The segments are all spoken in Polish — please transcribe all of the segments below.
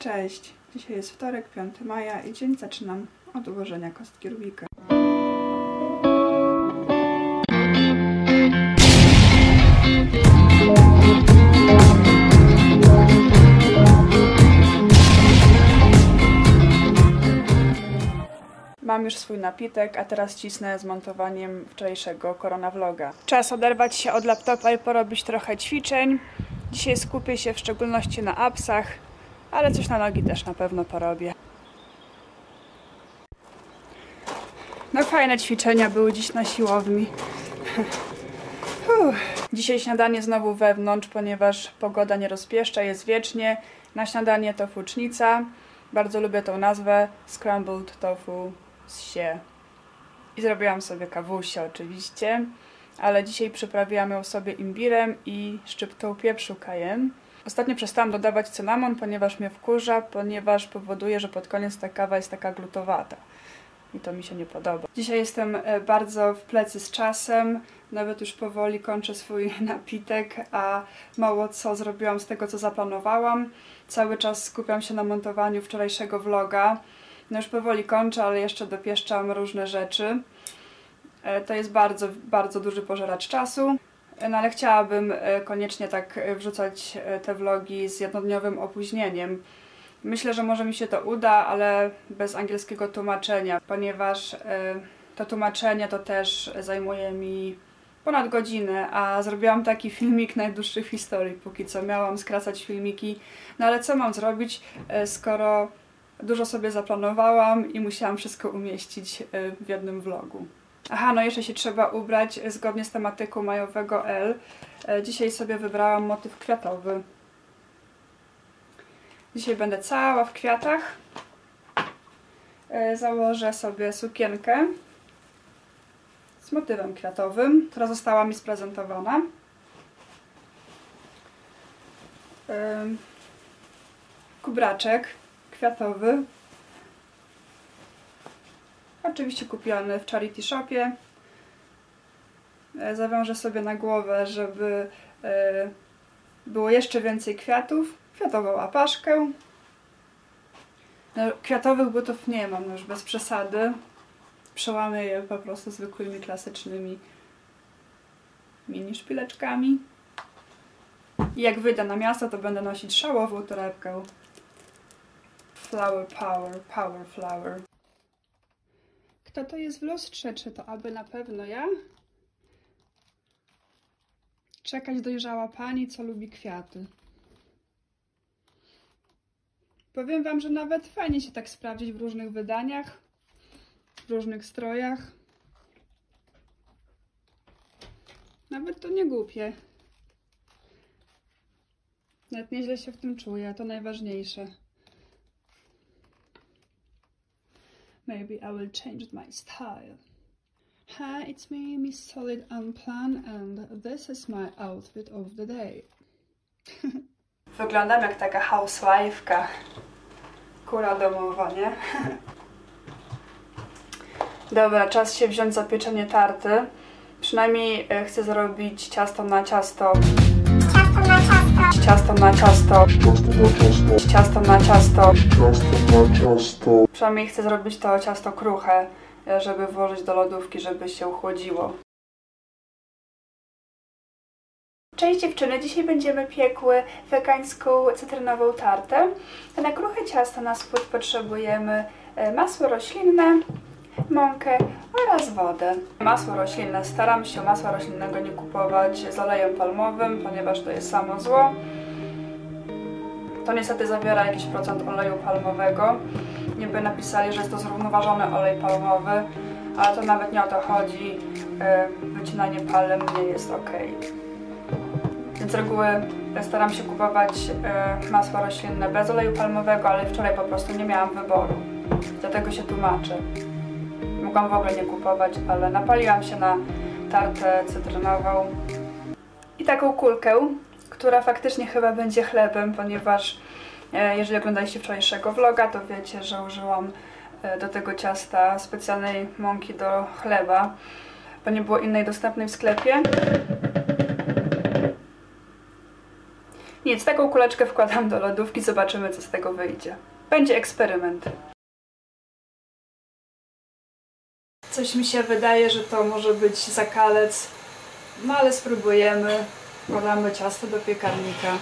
Cześć! Dzisiaj jest wtorek, 5 maja i dzień zaczynam od ułożenia kostki Rubika. Mam już swój napitek, a teraz cisnę z montowaniem wczorajszego korona vloga. Czas oderwać się od laptopa i porobić trochę ćwiczeń. Dzisiaj skupię się w szczególności na apsach, ale coś na nogi też na pewno porobię. No fajne ćwiczenia były dziś na siłowni. Dzisiaj śniadanie znowu wewnątrz, ponieważ pogoda nie rozpieszcza, jest wiecznie. Na śniadanie to fucznica. Bardzo lubię tą nazwę. Scrambled tofu z sie. I zrobiłam sobie kawusię oczywiście, ale dzisiaj przyprawiłam ją sobie imbirem i szczyptą pieprzu cayenne. Ostatnio przestałam dodawać cynamon, ponieważ mnie wkurza, ponieważ powoduje, że pod koniec ta kawa jest taka glutowata. I to mi się nie podoba. Dzisiaj jestem bardzo w plecy z czasem, nawet już powoli kończę swój napitek, a mało co zrobiłam z tego, co zaplanowałam. Cały czas skupiam się na montowaniu wczorajszego vloga. No już powoli kończę, ale jeszcze dopieszczam różne rzeczy. To jest bardzo duży pożeracz czasu. No ale chciałabym koniecznie tak wrzucać te vlogi z jednodniowym opóźnieniem. Myślę, że może mi się to uda, ale bez angielskiego tłumaczenia, ponieważ to tłumaczenie to też zajmuje mi ponad godzinę, a zrobiłam taki filmik najdłuższy w historii póki co. Miałam skracać filmiki, no ale co mam zrobić, skoro dużo sobie zaplanowałam i musiałam wszystko umieścić w jednym vlogu. Aha, no jeszcze się trzeba ubrać zgodnie z tematyką majowego L. Dzisiaj sobie wybrałam motyw kwiatowy. Dzisiaj będę cała w kwiatach. Założę sobie sukienkę z motywem kwiatowym, która została mi sprezentowana. Kubraczek kwiatowy. Oczywiście kupiony w Charity Shopie. Zawiążę sobie na głowę, żeby było jeszcze więcej kwiatów. Kwiatową apaszkę. No, kwiatowych butów nie mam, już bez przesady. Przełamię je po prostu zwykłymi, klasycznymi mini szpileczkami. I jak wyjdę na miasto, to będę nosić szałową torebkę. Flower power, power flower. Kto to jest w lustrze? Czy to aby na pewno ja? Czekać dojrzała pani, co lubi kwiaty. Powiem wam, że nawet fajnie się tak sprawdzić w różnych wydaniach, w różnych strojach. Nawet to nie głupie. Nawet nieźle się w tym czuję, to najważniejsze. Maybe I will change my style. Hi, it's me, Miss Solid Unplan, and this is my outfit of the day. Wyglądam jak taka housewife'ka. Kura domowa, nie? Dobra, czas się wziąć za pieczenie tarty. Przynajmniej chcę zrobić ciasto na ciasto. Ciasto na ciasto. Ciasto na ciasto. Przynajmniej chcę zrobić to ciasto kruche, żeby włożyć do lodówki, żeby się uchłodziło. Cześć dziewczyny, dzisiaj będziemy piekły wegańską cytrynową tartę. Na kruche ciasto na spód potrzebujemy masło roślinne, mąkę oraz wodę. Masło roślinne, staram się masła roślinnego nie kupować z olejem palmowym, ponieważ to jest samo zło. To niestety zawiera jakiś procent oleju palmowego. Niby napisali, że jest to zrównoważony olej palmowy, ale to nawet nie o to chodzi. Wycinanie palem nie jest ok. Więc z reguły staram się kupować masła roślinne bez oleju palmowego, ale wczoraj po prostu nie miałam wyboru. Dlatego się tłumaczę. Mogłam w ogóle nie kupować, ale napaliłam się na tartę cytrynową. I taką kulkę, która faktycznie chyba będzie chlebem, ponieważ jeżeli oglądaliście wczorajszego vloga, to wiecie, że użyłam do tego ciasta specjalnej mąki do chleba, bo nie było innej dostępnej w sklepie. Nie nic, taką kuleczkę wkładam do lodówki, zobaczymy, co z tego wyjdzie. Będzie eksperyment. Coś mi się wydaje, że to może być zakalec, no ale spróbujemy. Wkładamy ciasto do piekarnika.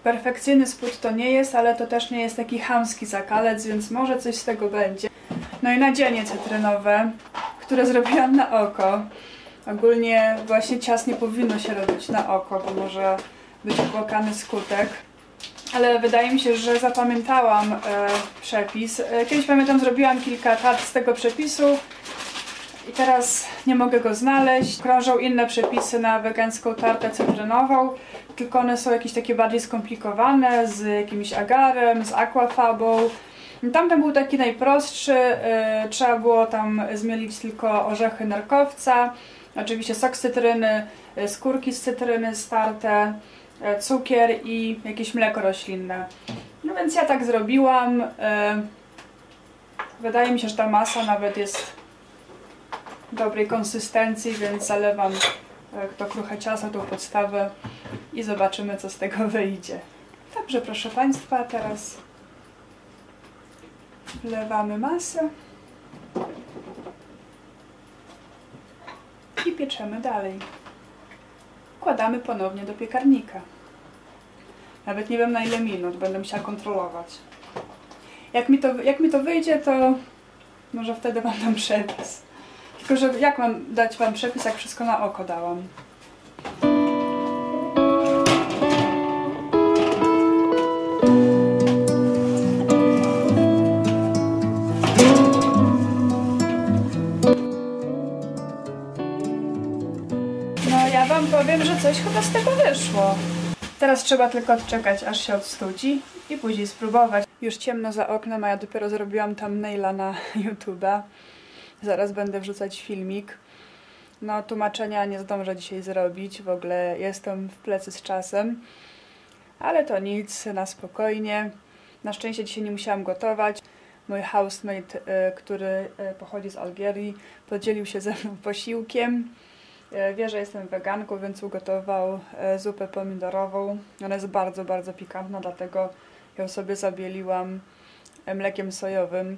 Perfekcyjny spód to nie jest, ale to też nie jest taki chamski zakalec, więc może coś z tego będzie. No i nadzienie cytrynowe, które zrobiłam na oko. Ogólnie właśnie ciast nie powinno się robić na oko, bo może być opłakany skutek. Ale wydaje mi się, że zapamiętałam przepis. Kiedyś pamiętam, zrobiłam kilka tart z tego przepisu i teraz nie mogę go znaleźć. Krążą inne przepisy na wegańską tartę cytrynową, tylko one są jakieś takie bardziej skomplikowane, z jakimś agarem, z aquafabą. Tamten był taki najprostszy, trzeba było tam zmielić tylko orzechy nerkowca, oczywiście sok z cytryny, skórki z cytryny starte, cukier i jakieś mleko roślinne. No więc ja tak zrobiłam. Wydaje mi się, że ta masa nawet jest dobrej konsystencji, więc zalewam to kruche ciasto, tą podstawę i zobaczymy, co z tego wyjdzie. Dobrze, proszę Państwa, teraz wlewamy masę i pieczemy dalej. Wkładamy ponownie do piekarnika. Nawet nie wiem, na ile minut, będę musiała kontrolować. Jak mi to wyjdzie, to może wtedy Wam dam przepis. Tylko, że jak mam dać Wam przepis, jak wszystko na oko dałam? No ja Wam powiem, że coś chyba z tego wyszło. Teraz trzeba tylko czekać, aż się odstudzi i później spróbować. Już ciemno za oknem, a ja dopiero zrobiłam thumbnaila na YouTube'a. Zaraz będę wrzucać filmik. No, tłumaczenia nie zdążę dzisiaj zrobić, w ogóle jestem w plecy z czasem. Ale to nic, na spokojnie. Na szczęście dzisiaj nie musiałam gotować. Mój housemate, który pochodzi z Algierii, podzielił się ze mną posiłkiem. Wie, że jestem weganką, więc ugotował zupę pomidorową. Ona jest bardzo, bardzo pikantna, dlatego ją sobie zabieliłam mlekiem sojowym.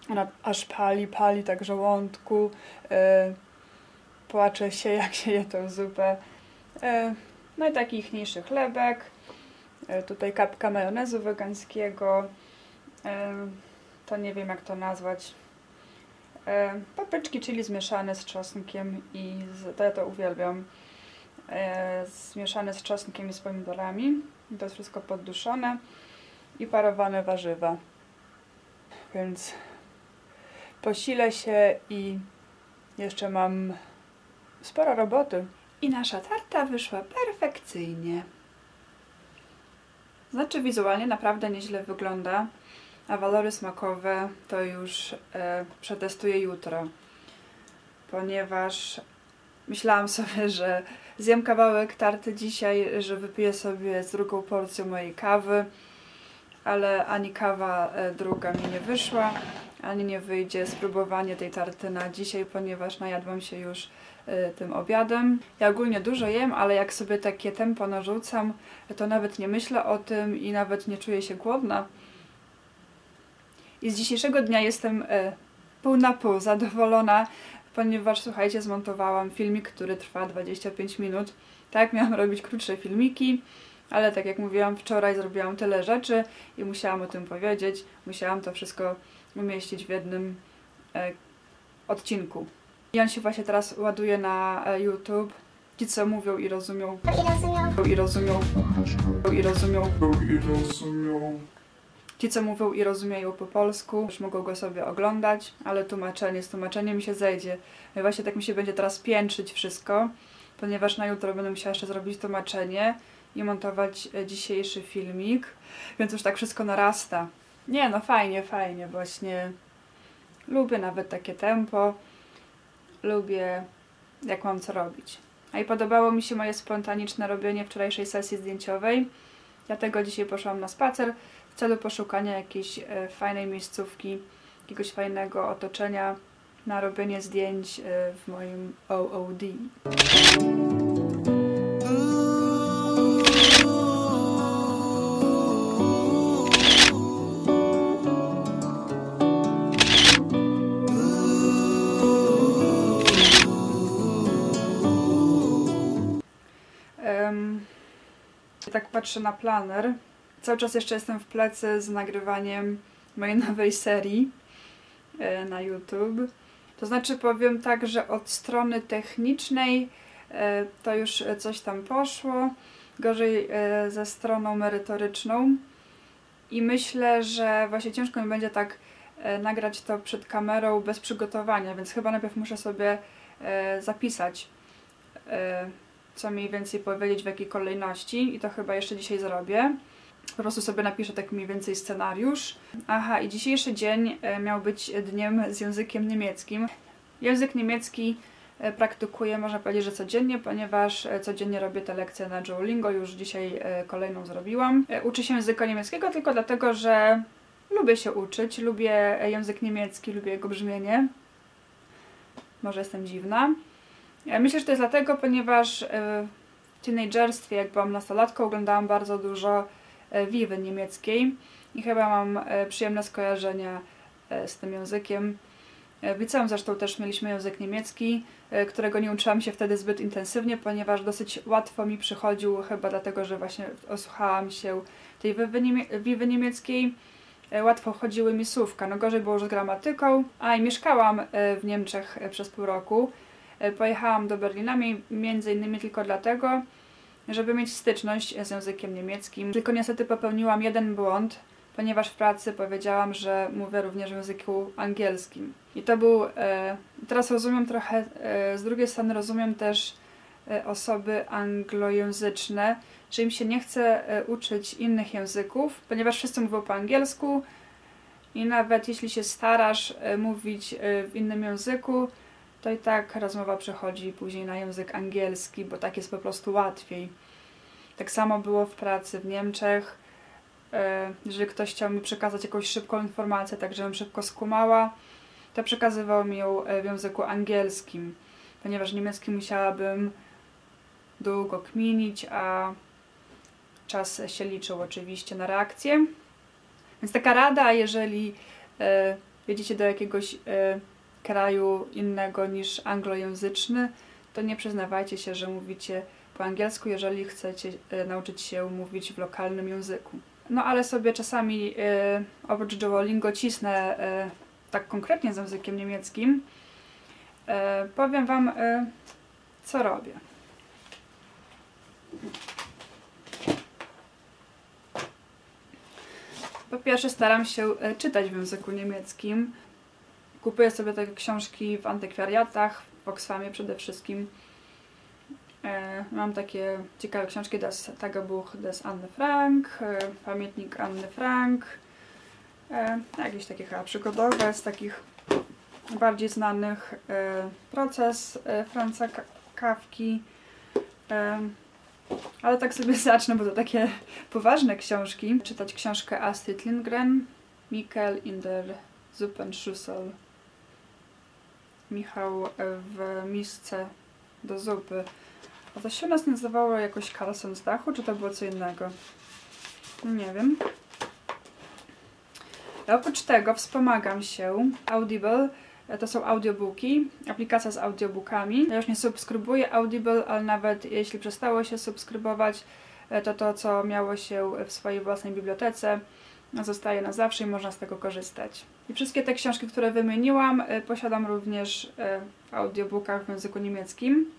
Ona aż pali tak w żołądku. Płacze się, jak się je tą zupę. No i taki ichniejszy chlebek. Tutaj kapka majonezu wegańskiego. To nie wiem, jak to nazwać. Papryczki chili zmieszane z czosnkiem i ja to uwielbiam. Zmieszane z czosnkiem i z pomidorami. To jest wszystko podduszone. I parowane warzywa. Więc posilę się i jeszcze mam sporo roboty. I nasza tarta wyszła perfekcyjnie. Znaczy wizualnie naprawdę nieźle wygląda, a walory smakowe to już przetestuję jutro. Ponieważ myślałam sobie, że zjem kawałek tarty dzisiaj, że wypiję sobie z drugą porcją mojej kawy, ale ani kawa druga mi nie wyszła, ani nie wyjdzie spróbowanie tej tarty na dzisiaj, ponieważ najadłam się już tym obiadem. Ja ogólnie dużo jem, ale jak sobie takie tempo narzucam, to nawet nie myślę o tym i nawet nie czuję się głodna. I z dzisiejszego dnia jestem pół na pół zadowolona, ponieważ, słuchajcie, zmontowałam filmik, który trwa 25 minut. Tak, miałam robić krótsze filmiki, ale tak jak mówiłam, wczoraj zrobiłam tyle rzeczy i musiałam o tym powiedzieć. Musiałam to wszystko umieścić w jednym odcinku. I on się właśnie teraz ładuje na YouTube. Ci, co mówią i rozumią. Ci, co mówią i rozumieją po polsku, już mogą go sobie oglądać, ale z tłumaczeniem mi się zejdzie. I właśnie tak mi się będzie teraz piętrzyć wszystko, ponieważ na jutro będę musiała jeszcze zrobić tłumaczenie i montować dzisiejszy filmik, więc już tak wszystko narasta. Nie no, fajnie, właśnie lubię nawet takie tempo, lubię jak mam co robić. A i podobało mi się moje spontaniczne robienie wczorajszej sesji zdjęciowej, dlatego dzisiaj poszłam na spacer w celu poszukania jakiejś fajnej miejscówki, jakiegoś fajnego otoczenia na robienie zdjęć w moim OOD. Tak patrzę na planer. Cały czas jeszcze jestem w plecy z nagrywaniem mojej nowej serii na YouTube. To znaczy powiem tak, że od strony technicznej to już coś tam poszło. Gorzej ze stroną merytoryczną. I myślę, że właśnie ciężko mi będzie tak nagrać to przed kamerą bez przygotowania, więc chyba najpierw muszę sobie zapisać, co mniej więcej powiedzieć, w jakiej kolejności, i to chyba jeszcze dzisiaj zrobię. Po prostu sobie napiszę tak mniej więcej scenariusz. Aha, i dzisiejszy dzień miał być dniem z językiem niemieckim. Język niemiecki praktykuję, można powiedzieć, że codziennie, ponieważ codziennie robię te lekcje na Duolingo, już dzisiaj kolejną zrobiłam. Uczę się języka niemieckiego tylko dlatego, że lubię się uczyć, lubię język niemiecki, lubię jego brzmienie. Może jestem dziwna. Myślę, że to jest dlatego, ponieważ w teenagerstwie, jak byłam nastolatką, oglądałam bardzo dużo Vivy niemieckiej i chyba mam przyjemne skojarzenia z tym językiem. W liceum zresztą też mieliśmy język niemiecki, którego nie uczyłam się wtedy zbyt intensywnie, ponieważ dosyć łatwo mi przychodził, chyba dlatego, że właśnie osłuchałam się tej Vivy niemieckiej. Łatwo chodziły mi słówka, no gorzej było już z gramatyką. I mieszkałam w Niemczech przez pół roku. Pojechałam do Berlina między innymi tylko dlatego, żeby mieć styczność z językiem niemieckim. Tylko niestety popełniłam jeden błąd, ponieważ w pracy powiedziałam, że mówię również w języku angielskim. I to był... Teraz rozumiem trochę, z drugiej strony rozumiem też osoby anglojęzyczne, że im się nie chce uczyć innych języków, ponieważ wszyscy mówią po angielsku i nawet jeśli się starasz mówić w innym języku, to i tak rozmowa przechodzi później na język angielski, bo tak jest po prostu łatwiej. Tak samo było w pracy w Niemczech. Jeżeli ktoś chciał mi przekazać jakąś szybką informację, tak żebym szybko skumała, to przekazywał mi ją w języku angielskim, ponieważ niemiecki musiałabym długo kminić, a czas się liczył oczywiście na reakcję. Więc taka rada, jeżeli jedziecie do jakiegoś kraju innego niż anglojęzyczny, to nie przyznawajcie się, że mówicie po angielsku, jeżeli chcecie nauczyć się mówić w lokalnym języku. No ale sobie czasami oprócz Duolingo cisnę tak konkretnie z językiem niemieckim. Powiem Wam, co robię. Po pierwsze staram się czytać w języku niemieckim. Kupuję sobie takie książki w antykwariatach, w Oxfamie przede wszystkim. Mam takie ciekawe książki, Das Tagebuch des Anne Frank, Pamiętnik Anny Frank, jakieś takie chyba przygodowe, z takich bardziej znanych Proces Franza Kafki. Ale tak sobie zacznę, bo to takie poważne książki. Czytać książkę Astrid Lindgren, Michael in der Suppenschüssel. Michał w misce do zupy. A to się u nas nazywało jakoś Karlsson z dachu, czy to było co innego? Nie wiem. A oprócz tego wspomagam się Audible. To są audiobooki, aplikacja z audiobookami. Ja już nie subskrybuję Audible, ale nawet jeśli przestało się subskrybować, to co miało się w swojej własnej bibliotece zostaje na zawsze i można z tego korzystać. I wszystkie te książki, które wymieniłam, posiadam również w audiobookach w języku niemieckim.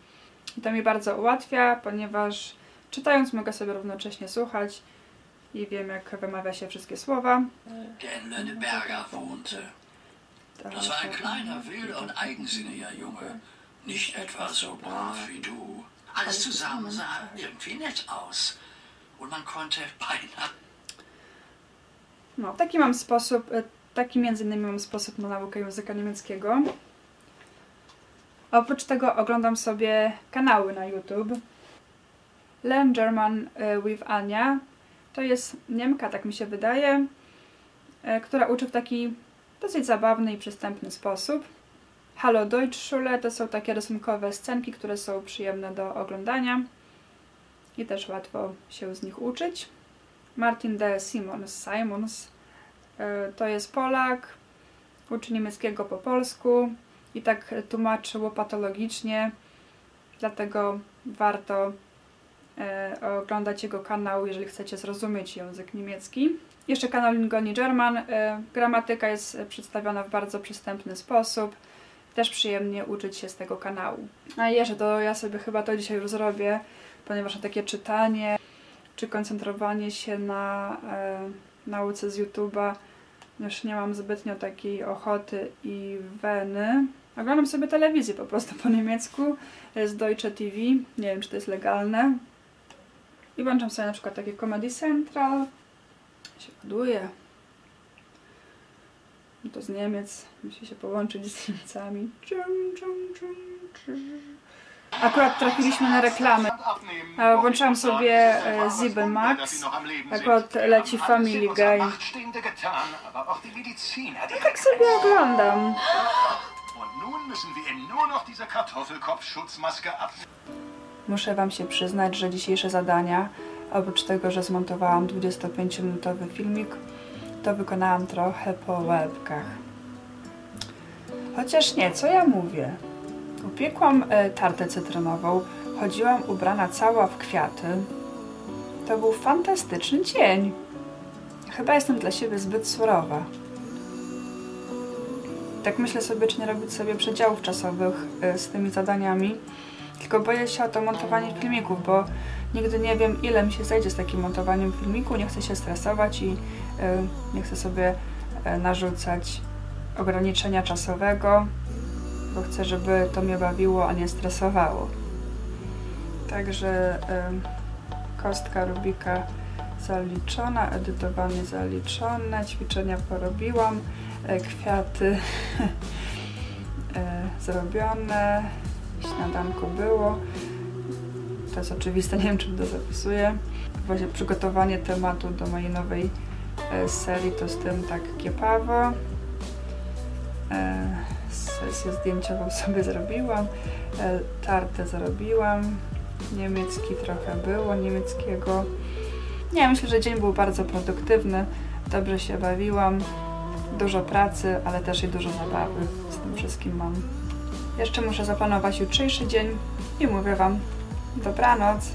I to mi bardzo ułatwia, ponieważ czytając mogę sobie równocześnie słuchać i wiem, jak wymawia się wszystkie słowa. Der in Lönneberger wohnte. Das war ein kleiner, wilder und eigensinniger Junge. Nicht etwa so brav wie du. Alles zusammen sah irgendwie nett aus. Und man konnte beinahe... No, taki mam sposób, taki między innymi mam sposób na naukę języka niemieckiego. A oprócz tego oglądam sobie kanały na YouTube. Learn German with Ania. To jest Niemka, tak mi się wydaje, która uczy w taki dosyć zabawny i przystępny sposób. Hallo Deutschschule to są takie rysunkowe scenki, które są przyjemne do oglądania i też łatwo się z nich uczyć. Martin de Simons to jest Polak, uczy niemieckiego po polsku i tak tłumaczyło patologicznie, dlatego warto oglądać jego kanał, jeżeli chcecie zrozumieć język niemiecki. Jeszcze kanał Lingoni German. Gramatyka jest przedstawiona w bardzo przystępny sposób. Też przyjemnie uczyć się z tego kanału. A jeszcze to ja sobie chyba to dzisiaj już zrobię, ponieważ takie czytanie czy koncentrowanie się na nauce z YouTube'a już nie mam zbytnio takiej ochoty i weny. Oglądam sobie telewizję po prostu po niemiecku z Deutsche TV. Nie wiem, czy to jest legalne. I włączam sobie na przykład takie Comedy Central. Się ładuje. To z Niemiec. Musi się połączyć z Niemcami. Akurat trafiliśmy na reklamę. Włączyłam sobie Sieben Max. Akurat leci Family Guy. I tak sobie oglądam. Muszę wam się przyznać, że dzisiejsze zadania, oprócz tego, że zmontowałam 25-minutowy filmik, to wykonałam trochę po łebkach. Chociaż nie, co ja mówię? Upiekłam tartę cytrynową, chodziłam ubrana cała w kwiaty. To był fantastyczny dzień. Chyba jestem dla siebie zbyt surowa. Tak myślę sobie, czy nie robić sobie przedziałów czasowych z tymi zadaniami. Tylko boję się o to montowanie filmików, bo nigdy nie wiem, ile mi się zajdzie z takim montowaniem filmiku. Nie chcę się stresować i nie chcę sobie narzucać ograniczenia czasowego, bo chcę, żeby to mnie bawiło, a nie stresowało. Także kostka Rubika zaliczona, edytowanie zaliczone, ćwiczenia porobiłam, kwiaty zrobione, śniadanko było. To jest oczywiste, nie wiem, czy to zapisuję. Właśnie przygotowanie tematu do mojej nowej serii to z tym tak kiepawo. Sesję zdjęciową sobie zrobiłam, tartę zrobiłam, niemiecki trochę było, niemieckiego. Nie, myślę, że dzień był bardzo produktywny, dobrze się bawiłam, dużo pracy, ale też i dużo zabawy z tym wszystkim mam. Jeszcze muszę zaplanować jutrzejszy dzień i mówię wam dobranoc.